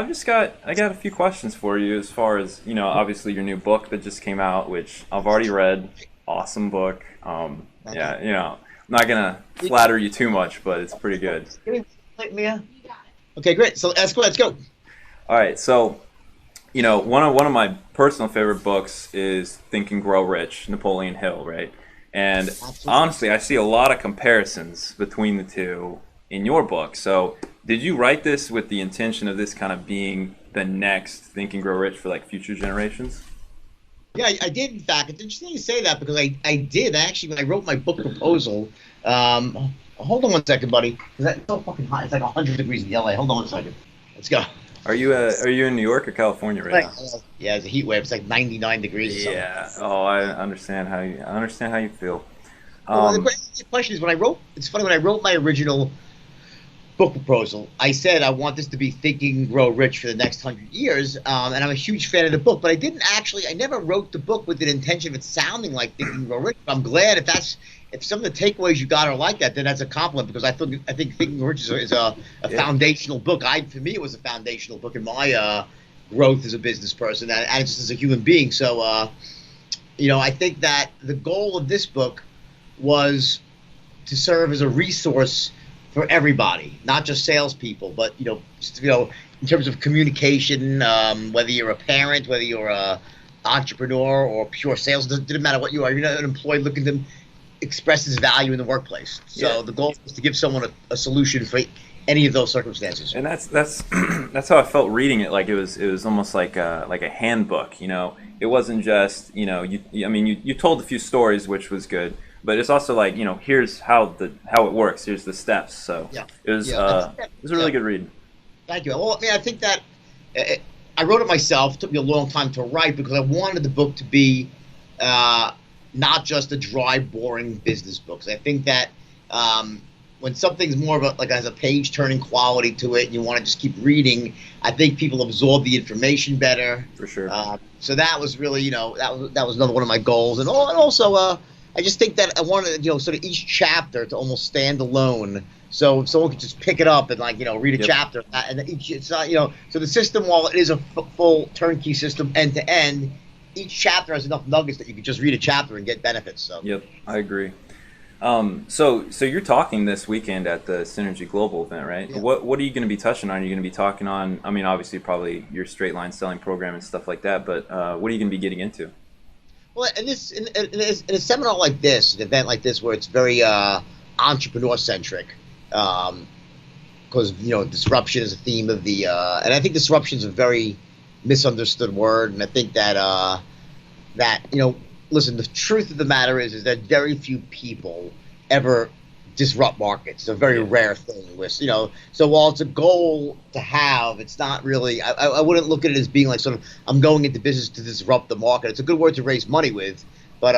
I got a few questions for you as far as, obviously your new book that just came out, which I've already read. Awesome book. Thank you. Yeah, I'm not gonna flatter you too much, but it's pretty good. Give me, Mia. Okay, great. So let's go. Let's go. All right, so, one of my personal favorite books is Think and Grow Rich, Napoleon Hill, right? And Absolutely. honestly, I see a lot of comparisons between the two in your book. So, did you write this with the intention of this kind of being the next Think and Grow Rich for like future generations? Yeah, I did. In fact, it's interesting you say that because I did actually when I wrote my book proposal. Hold on one second, buddy. 'Cause it's so fucking hot. It's like 100 degrees in LA. Hold on one second. Let's go. Are you in New York or California right Right. now? Yeah, it's a heat wave. It's like 99 degrees or something. Yeah. Oh, I understand how you feel. Well, the Um, question is when I wrote. It's funny when I wrote my original book proposal, I said I want this to be Think and Grow Rich for the next 100 years, and I'm a huge fan of the book. But I never wrote the book with an intention of it sounding like Think and Grow Rich. I'm glad if some of the takeaways you got are like that, then that's a compliment because I think Think and Grow Rich is a yeah. foundational book. For me, it was a foundational book in my growth as a business person and just as a human being. So, I think that the goal of this book was to serve as a resource for everybody, not just salespeople, but in terms of communication, whether you're a parent, whether you're a entrepreneur or pure sales, doesn't matter what you are. You're not an employee looking to express his value in the workplace. Yeah. So the goal is to give someone a solution for any of those circumstances. And that's that's how I felt reading it. Like it was almost like a handbook. It wasn't just you told a few stories, which was good, but it's also like here's how it works. Here's the steps. So Yeah, it was yeah, it was a really yeah. good read. Thank you. Well, I mean, I think that uh, I wrote it myself. It took me a long time to write because I wanted the book to be uh, not just a dry, boring business book. So I think that when something's more of has a page turning quality to it, and you want to just keep reading, I think people absorb the information better. For sure. So that was really, that was another one of my goals, and also I just think that I wanted, sort of each chapter to almost stand alone. So if someone could just pick it up and read a Yep. chapter, and each it's not so the system, while it is a full turnkey system end to end, each chapter has enough nuggets that you could just read a chapter and get benefits. So Yep. I agree. So you're talking this weekend at the Synergy Global event, right? yeah. What are you going to be touching on? Are you going to be talking on? I mean, obviously, probably your straight line selling program and stuff like that. But what are you going to be getting into? Well, in a seminar like this, an event like this, where it's very entrepreneur centric, because disruption is a theme of and I think disruption is a very misunderstood word, and I think that listen, the truth of the matter is that very few people ever disrupt markets. It's a very Yeah. rare thing. So while it's a goal to have, it's not really. I wouldn't look at it as being like sort of I'm going into business to disrupt the market. It's a good word to raise money with, but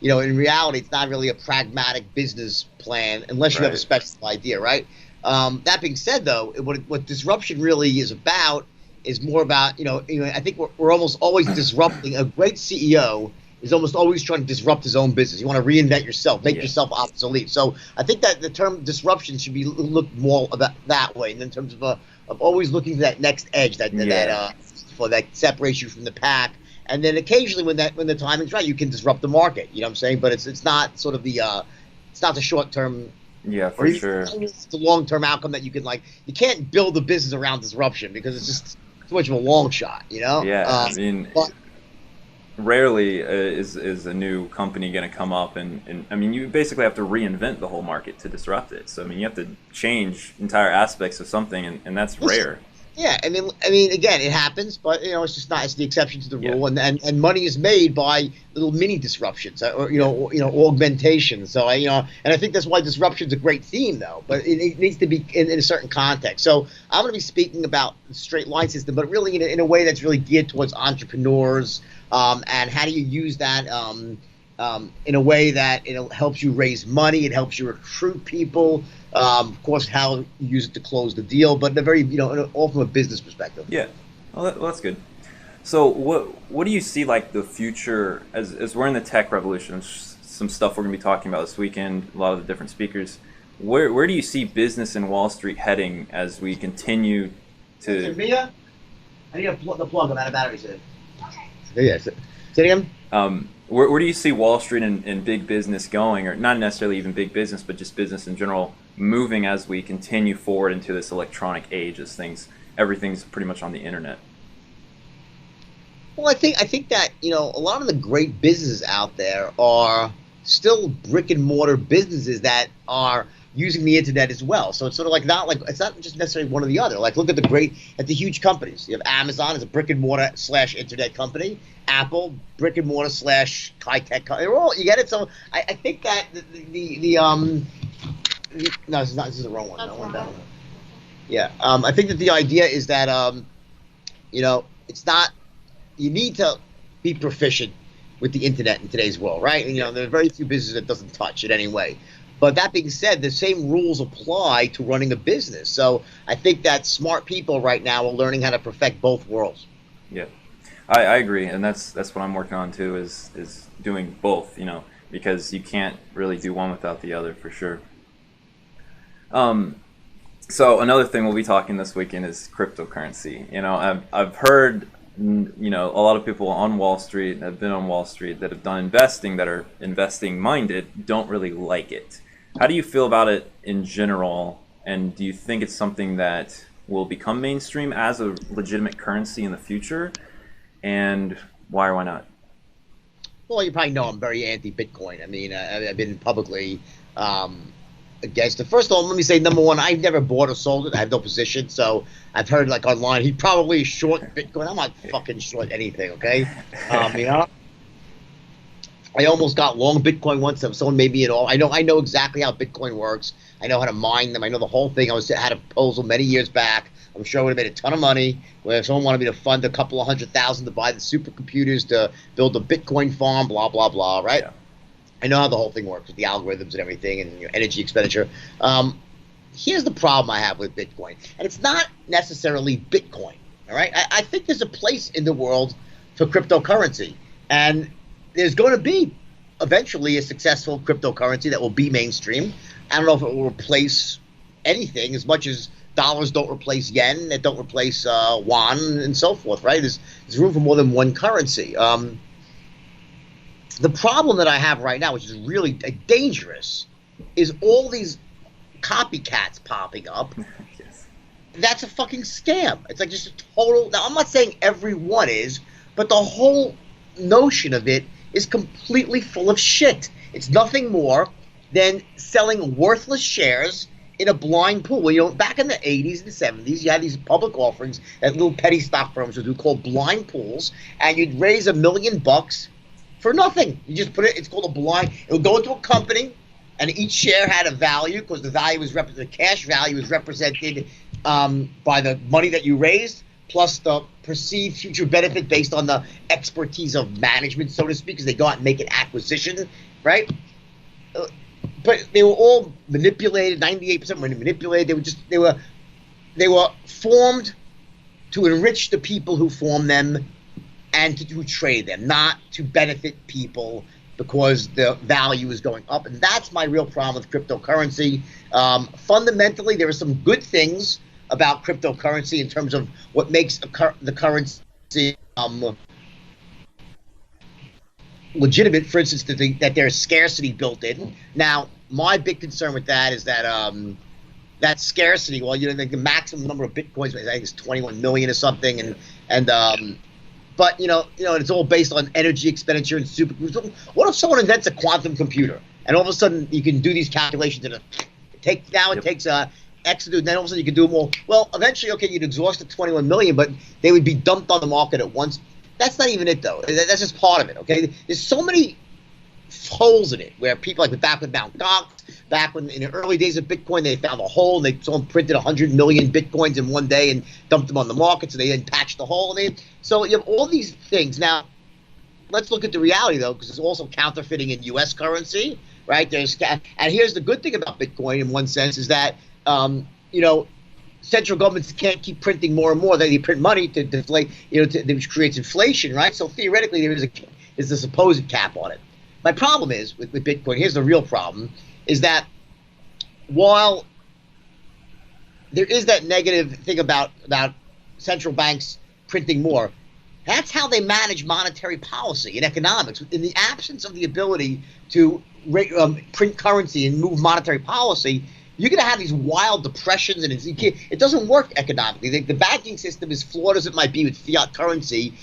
in reality, it's not really a pragmatic business plan unless you have a Right. special idea, right? That being said, though, what disruption really is about is more about I think we're almost always disrupting. A great CEO is almost always trying to disrupt his own business. You want to reinvent yourself, make Yeah. yourself obsolete. So I think that the term disruption should be looked more about that way, and in terms of always looking for that next edge Yeah. for that separates you from the pack. And then occasionally, when the timing's right, you can disrupt the market. You know what I'm saying? But it's not sort of it's not the short term Yeah, or for even sure. it's the long term outcome that you can you can't build a business around disruption because it's just too much of a long shot. Yeah, I mean, But rarely is a new company going to come up and I mean, you basically have to reinvent the whole market to disrupt it. So I mean, you have to change entire aspects of something, and that's listen, rare. yeah, I mean, again, it happens, but it's just not. It's the exception to the Yeah. rule, and money is made by little mini disruptions, or Yeah. augmentation. So and I think that's why disruption is a great theme, though. But it needs to be in a certain context. So I'm going to be speaking about the straight line system, but really in a way that's really geared towards entrepreneurs, and how do you use that in a way that helps you raise money, it helps you recruit people. Of course, how you use it to close the deal, but in a very, all from a business perspective. Yeah. Well, that's good. So what do you see like the future as we're in the tech revolution? Some stuff we're going to be talking about this weekend. A lot of the different speakers. Where do you see business in Wall Street heading as we continue Hey, to? Mia, I need the plug. I'm out of batteries. Yeah. Say it again. Where do you see Wall Street and big business going, or not necessarily even big business, but just business in general, moving as we continue forward into this electronic age, as everything's pretty much on the internet? Well, I think that a lot of the great businesses out there are still brick and mortar businesses that are using the internet as well. So it's sort of like it's not just necessarily one or the other. Like look at the huge companies. You have Amazon as a brick and mortar / internet company. Apple, brick and mortar / high tech. They're all, you get it. So I think that no, this is not. This is the wrong one. No, one down. Yeah. I think that the idea is that it's not. You need to be proficient with the internet in today's world, right? And, there are very few businesses that doesn't touch it anyway. But that being said, the same rules apply to running a business. So I think that smart people right now are learning how to perfect both worlds. Yeah, I agree, and that's what I'm working on too. Is doing both, because you can't really do one without the other for sure. So another thing we'll be talking this weekend is cryptocurrency. I've heard. A lot of people on Wall Street have been on Wall Street that have done investing, that are investing minded, don't really like it. How do you feel about it in general? And do you think it's something that will become mainstream as a legitimate currency in the future? And why or why not? Well, you probably know I'm very anti-Bitcoin. I mean, I've been publicly against it. First of all, let me say, number one, I've never bought or sold it. I have no position, so I've heard online he probably short Bitcoin. I'm not fucking short anything, okay? I almost got long Bitcoin once. Someone made me I know exactly how Bitcoin works. I know how to mine them. I know the whole thing. Had a proposal many years back. I'm sure I would have made a ton of money. Where someone wanted me to fund a couple of $100,000 to buy the supercomputers to build a Bitcoin farm, blah blah blah, right? Yeah. I know how the whole thing works with the algorithms and everything and energy expenditure. Here's the problem I have with Bitcoin. And it's not necessarily Bitcoin, all right? I think there's a place in the world for cryptocurrency. And there's going to be eventually a successful cryptocurrency that will be mainstream. I don't know if it will replace anything as much as dollars don't replace yen, that don't replace yuan and so forth, right? There's room for more than one currency. The problem that I have right now, which is really dangerous, is all these copycats popping up. Yes. That's a fucking scam. It's like just a total. Now, I'm not saying everyone is, but the whole notion of it is completely full of shit. It's nothing more than selling worthless shares in a blind pool. Well, back in the 80s and 70s, you had these public offerings that little petty stock firms would do called blind pools, and you'd raise $1 million for nothing. You just put it, it's called a blind. It would go into a company, and each share had a value because the value was the cash value is represented by the money that you raised, plus the perceived future benefit based on the expertise of management, so to speak, because they go out and make an acquisition, right? But they were all manipulated. 98% were manipulated. They were formed to enrich the people who formed them and to trade them, not to benefit people because the value is going up. And that's my real problem with cryptocurrency. Fundamentally, there are some good things about cryptocurrency in terms of what makes the currency legitimate. For instance, that there's scarcity built in. Now, my big concern with that is that that scarcity. Well, the maximum number of bitcoins, I think, is 21 million or something, but it's all based on energy expenditure and super. What if someone invents a quantum computer and all of a sudden you can do these calculations and it takes X to do, and then all of a sudden you can do them all. Well, eventually, okay, you'd exhaust the 21 million, but they would be dumped on the market at once. That's not even it, though. That's just part of it, okay? There's so many holes in it where people, like back with Mt. Gox, back when in the early days of Bitcoin, they found a hole and someone printed 100 million Bitcoins in one day and dumped them on the market, so they then patched the hole. So you have all these things. Now, let's look at the reality, though, because it's also counterfeiting in U.S. currency, right? And here's the good thing about Bitcoin in one sense is that, central governments can't keep printing more and more. They print money to deflate, which creates inflation, right? So theoretically, there's a supposed cap on it. My problem is with Bitcoin. Here's the real problem: is that while there is that negative thing about central banks printing more. That's how they manage monetary policy and economics. In the absence of the ability to print currency and move monetary policy, you're going to have these wild depressions, and it doesn't work economically. The banking system, as flawed as it might be with fiat currency,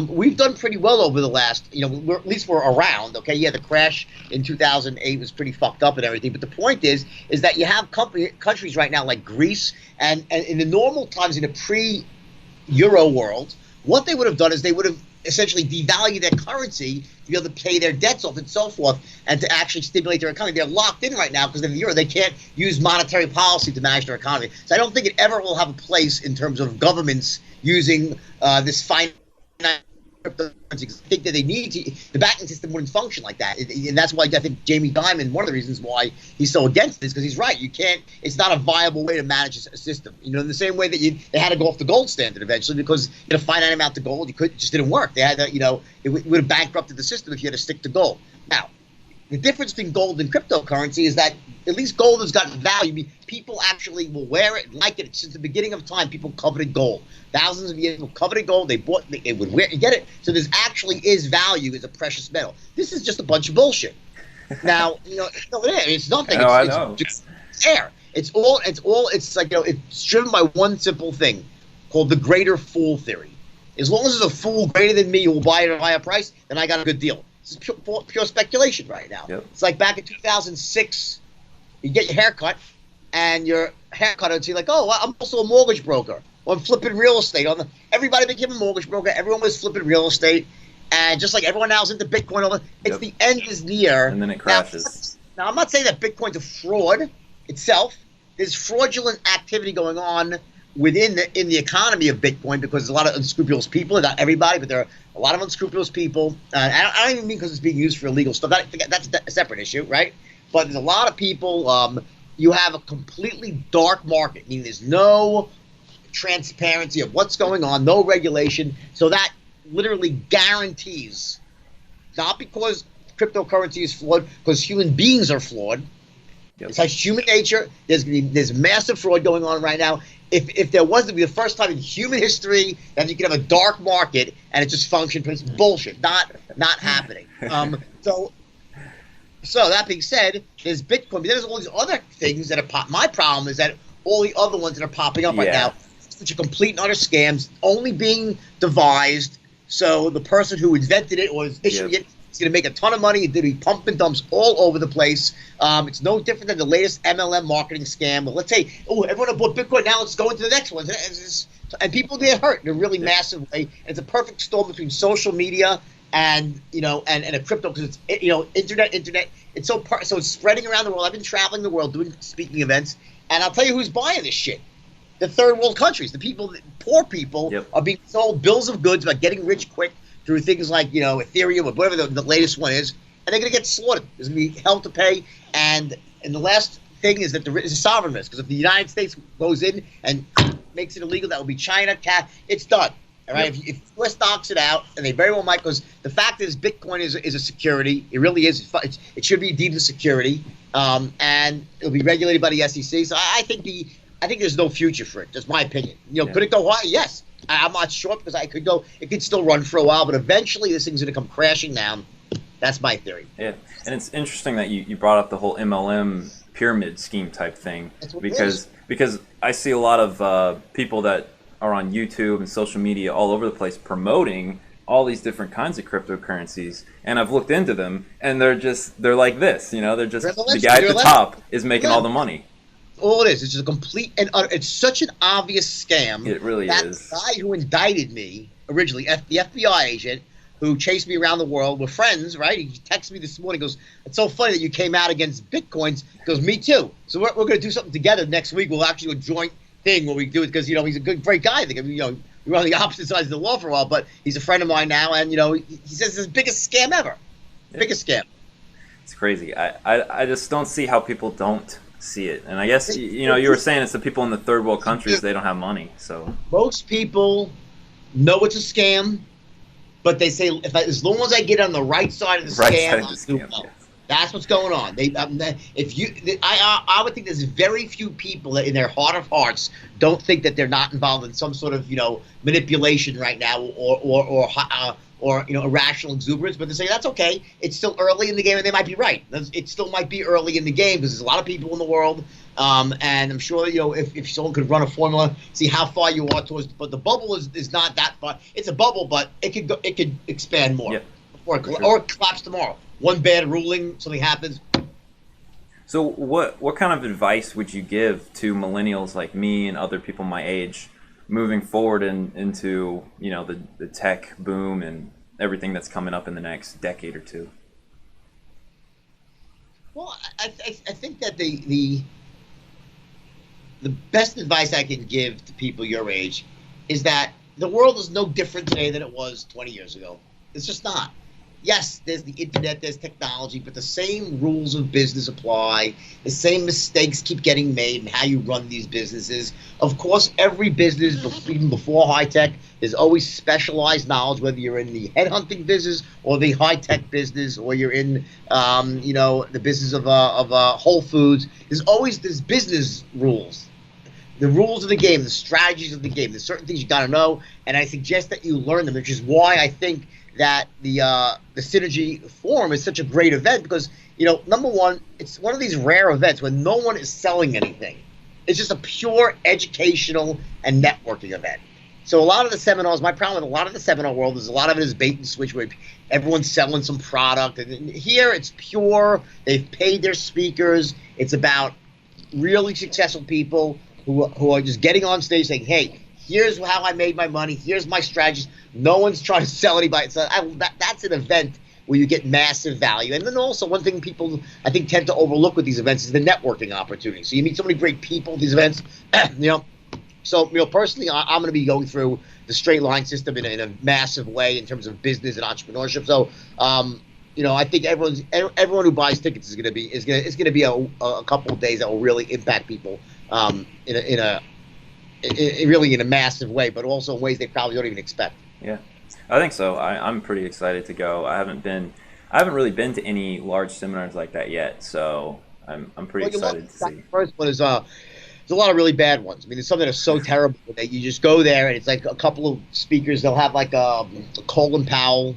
we've done pretty well over the last, at least we're around. Okay, yeah, the crash in 2008 was pretty fucked up and everything, but the point is that you have countries right now like Greece, and in the normal times in a pre-Euro world, what they would have done is they would have essentially devalued their currency to be able to pay their debts off and so forth, and to actually stimulate their economy. They're locked in right now because of the euro. They can't use monetary policy to manage their economy. So I don't think it ever will have a place in terms of governments using this finite cryptocurrency. I think that they need to. The banking system wouldn't function like that, and that's why I think Jamie Dimon, one of the reasons why he's so against this, because he's right. You can't. It's not a viable way to manage a system. In the same way that they had to go off the gold standard eventually because you had a finite amount of gold. It just didn't work. They had to, it would have bankrupted the system if you had to stick to gold. Now, the difference between gold and cryptocurrency is that at least gold has got value. People actually will wear it and like it. Since the beginning of time, people coveted gold. Thousands of years, people coveted gold. They bought it, would wear it, get it. So there's actually is value as a precious metal. This is just a bunch of bullshit. Now, it's nothing. No, I know. It's air. It's like, it's driven by one simple thing called the greater fool theory. As long as there's a fool greater than me who will buy it at a higher price, then I got a good deal. This is pure speculation right now. Yep. It's like back in 2006, you get your haircut, and your haircut would say like, oh, I'm also a mortgage broker. Or I'm flipping real estate. Everybody became a mortgage broker. Everyone was flipping real estate. And just like everyone now is into Bitcoin, it's the end is near. And then it crashes. Now, I'm not saying that Bitcoin's a fraud itself. There's fraudulent activity going on in the economy of Bitcoin because there's a lot of unscrupulous people. Not everybody, but there are a lot of unscrupulous people. I don't even mean because it's being used for illegal stuff. That's a separate issue, right? But there's a lot of people. You have a completely dark market, meaning there's no transparency of what's going on, no regulation. So that literally guarantees, not because cryptocurrency is flawed, because human beings are flawed. Yep. It's like human nature. There's massive fraud going on right now. If there was to be the first time in human history that you could have a dark market and it just functioned, it's bullshit. Not happening. So that being said, there's Bitcoin, but there's all these other things that are my problem is that all the other ones that are popping up right now, such a complete and utter scams, only being devised so the person who invented it or is issuing it is going to make a ton of money. It's going to be pump and dumps all over the place. It's no different than the latest MLM marketing scam. But let's say, everyone bought Bitcoin, now let's go into the next one. And people get hurt in a really massive way. And it's a perfect storm between social media and a crypto, because it's internet. It's so it's spreading around the world. I've been traveling the world doing speaking events, and I'll tell you who's buying this shit. The third world countries, poor people are being sold bills of goods about getting rich quick through things like Ethereum or whatever the latest one is, and they're going to get slaughtered. There's going to be hell to pay, and the last thing is that there is a sovereign risk, because if the United States goes in and makes it illegal, that will be China. It's done. All right, if US knocks it out, and they very well might, because the fact is Bitcoin is a security. It really is. It should be deemed a security, and it'll be regulated by the SEC. So I think there's no future for it. That's my opinion. Could it go high? Yes. I'm not sure, because it could still run for a while, but eventually this thing's going to come crashing down. That's my theory. Yeah, and it's interesting that you brought up the whole MLM pyramid scheme type thing, because I see a lot of people that are on YouTube and social media all over the place promoting all these different kinds of cryptocurrencies, and I've looked into them, and they're like this, they're just the guy at the top is making all the money. All it is, it's just a complete and utter, it's such an obvious scam. It really is. That guy who indicted me originally, the FBI agent who chased me around the world, we're friends, right? He texted me this morning, goes, "It's so funny that you came out against Bitcoins." He goes, "Me too." So we're going to do something together next week. We'll actually do a joint thing where we do it, because he's a great guy. I think we were on the opposite sides of the law for a while, but he's a friend of mine now, and he says it's the biggest scam ever. Biggest scam. It's crazy. I just don't see how people don't see it. And I guess you were saying it's the people in the third world countries, they don't have money. So most people know it's a scam, but they say as long as I get on the right side of the scam, I'll do well. That's what's going on. If you, I would think there's very few people that, in their heart of hearts, don't think that they're not involved in some sort of manipulation right now, or irrational exuberance. But they say that's okay. It's still early in the game, and they might be right. It still might be early in the game because there's a lot of people in the world, and I'm sure if someone could run a formula, see how far you are towards. But the bubble is not that far. It's a bubble, but it could expand more, or collapse tomorrow. One bad ruling, something happens. So what kind of advice would you give to millennials like me and other people my age moving forward into the tech boom and everything that's coming up in the next decade or two? Well, I think that the best advice I can give to people your age is that the world is no different today than it was 20 years ago. It's just not. Yes, there's the internet, there's technology, but the same rules of business apply. The same mistakes keep getting made in how you run these businesses. Of course, every business, even before high tech, there's always specialized knowledge, whether you're in the headhunting business or the high tech business, or you're in, the business of Whole Foods. There's business rules. The rules of the game, the strategies of the game. There's certain things you got to know, and I suggest that you learn them, which is why I think that the Synergy Forum is such a great event, because number one, it's one of these rare events when no one is selling anything. It's just a pure educational and networking event. So a lot of the seminars, my problem with a lot of the seminar world is a lot of it is bait and switch, where everyone's selling some product, and here it's pure. They've paid their speakers. It's about really successful people who are just getting on stage saying, hey, here's how I made my money. Here's my strategies. No one's trying to sell anybody. So that's an event where you get massive value. And then also one thing people, I think, tend to overlook with these events is the networking opportunity. So you meet so many great people at these events. So personally, I'm going to be going through the straight line system in a massive way in terms of business and entrepreneurship. So I think everyone who buys tickets is going to be a couple of days that will really impact people really in a massive way, but also in ways they probably don't even expect. Yeah, I think so. I'm pretty excited to go. I haven't really been to any large seminars like that yet, so I'm pretty excited to see. The first one is there's a lot of really bad ones. I mean, there's some that are so terrible that you just go there and it's like a couple of speakers. They'll have like a Colin Powell,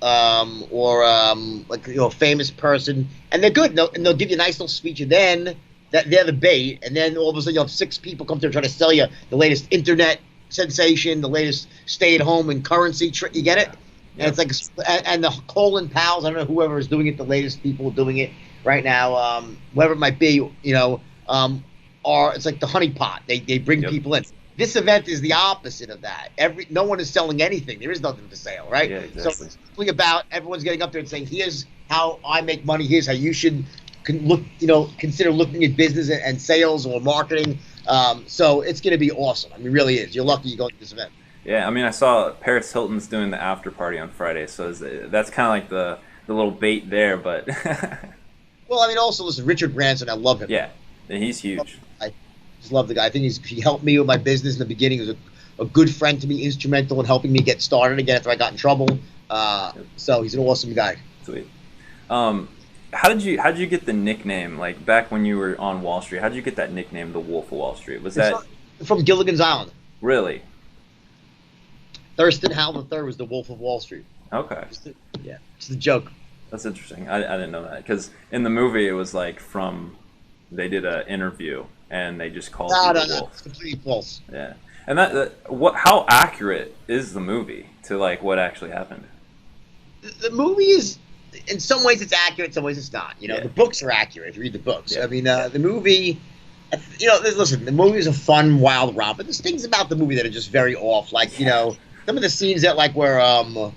or a famous person, and they're good. And they'll give you a nice little speech, and then they're the bait, and then all of a sudden you'll have 6 people come there trying to sell you the latest internet sensation, the latest stay-at-home and currency trick. You get it? Yep. And it's like, and the Colin Powells, I don't know whoever is doing it, the latest people doing it right now, whoever it might be, it's like the honeypot. They bring people in. This event is the opposite of that. No one is selling anything. There is nothing for sale, right? Yeah, exactly. So it's really about everyone's getting up there and saying, here's how I make money. Here's how you should consider looking at business and sales or marketing. So it's going to be awesome. I mean, it really is. You're lucky you go to this event. Yeah, I mean, I saw Paris Hilton's doing the after party on Friday, so that's kind of like the little bait there, but. Well, I mean, also listen, Richard Branson, I love him. Yeah, he's huge. I just love the guy. I think he helped me with my business in the beginning. He was a good friend to me, instrumental in helping me get started again after I got in trouble. So he's an awesome guy. Sweet. How did you get the nickname? Like back when you were on Wall Street, how did you get that nickname, the Wolf of Wall Street? Was that from Gilligan's Island? Really? Thurston Howell III was the Wolf of Wall Street. Okay. It's a joke. That's interesting. I didn't know that, because in the movie it was like they did an interview and they just called you the Wolf. It's completely false. Yeah. And how accurate is the movie to like what actually happened? The movie is, in some ways it's accurate, in some ways it's not. The books are accurate if you read the books. Yeah. I mean, the movie, listen, the movie is a fun, wild romp, but there's things about the movie that are just very off. Like, some of the scenes that where I'm on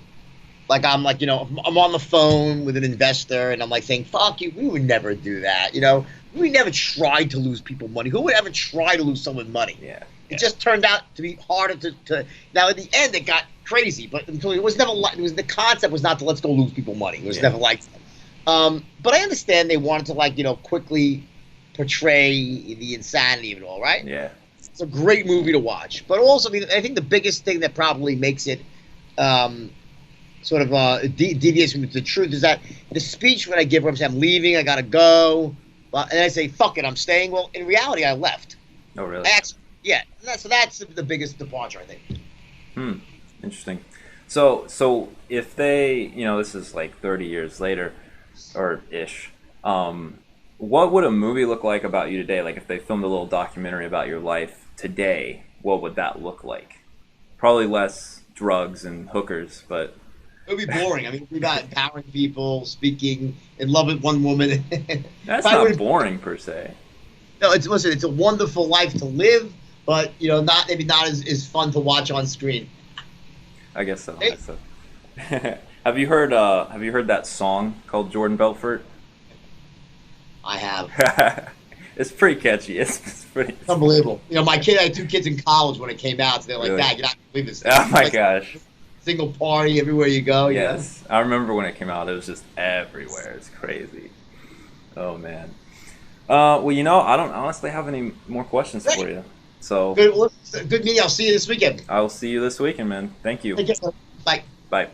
the phone with an investor and I'm like saying, fuck you, we would never do that. We never tried to lose people money. Who would ever try to lose someone money? Yeah. It just turned out to be harder to now at the end it got crazy, but it was never the concept was not to let's go lose people money. It was never like that. But I understand they wanted to quickly portray the insanity of it all, right? Yeah. It's a great movie to watch. But also, I think the biggest thing that probably makes it sort of deviates from the truth is that the speech when I give where I'm saying I'm leaving, I gotta go, and I say fuck it, I'm staying. Well, in reality, I left. Oh, really? Yeah. So that's the biggest departure, I think. Hmm. Interesting. So if they, this is like 30 years later, or ish. What would a movie look like about you today? Like if they filmed a little documentary about your life today, what would that look like? Probably less drugs and hookers, but It would be boring. I mean, we're not empowering people, speaking in love with one woman. that's Probably not wouldn't- boring per se. No, listen. It's a wonderful life to live, but maybe not as fun to watch on screen. I guess so. Hey. Have you heard that song called Jordan Belfort? I have. It's pretty catchy. It's pretty. It's unbelievable. I had 2 kids in college when it came out, so they're like, Really? "Dad, you're not gonna believe this." Oh my Like, gosh. Single party everywhere you go. Yes, I remember when it came out. It was just everywhere. It's crazy. Oh man. Well, I don't honestly have any more questions for you. So Good meeting. I'll see you this weekend. I will see you this weekend, man. Thank you. Take care. Bye. Bye.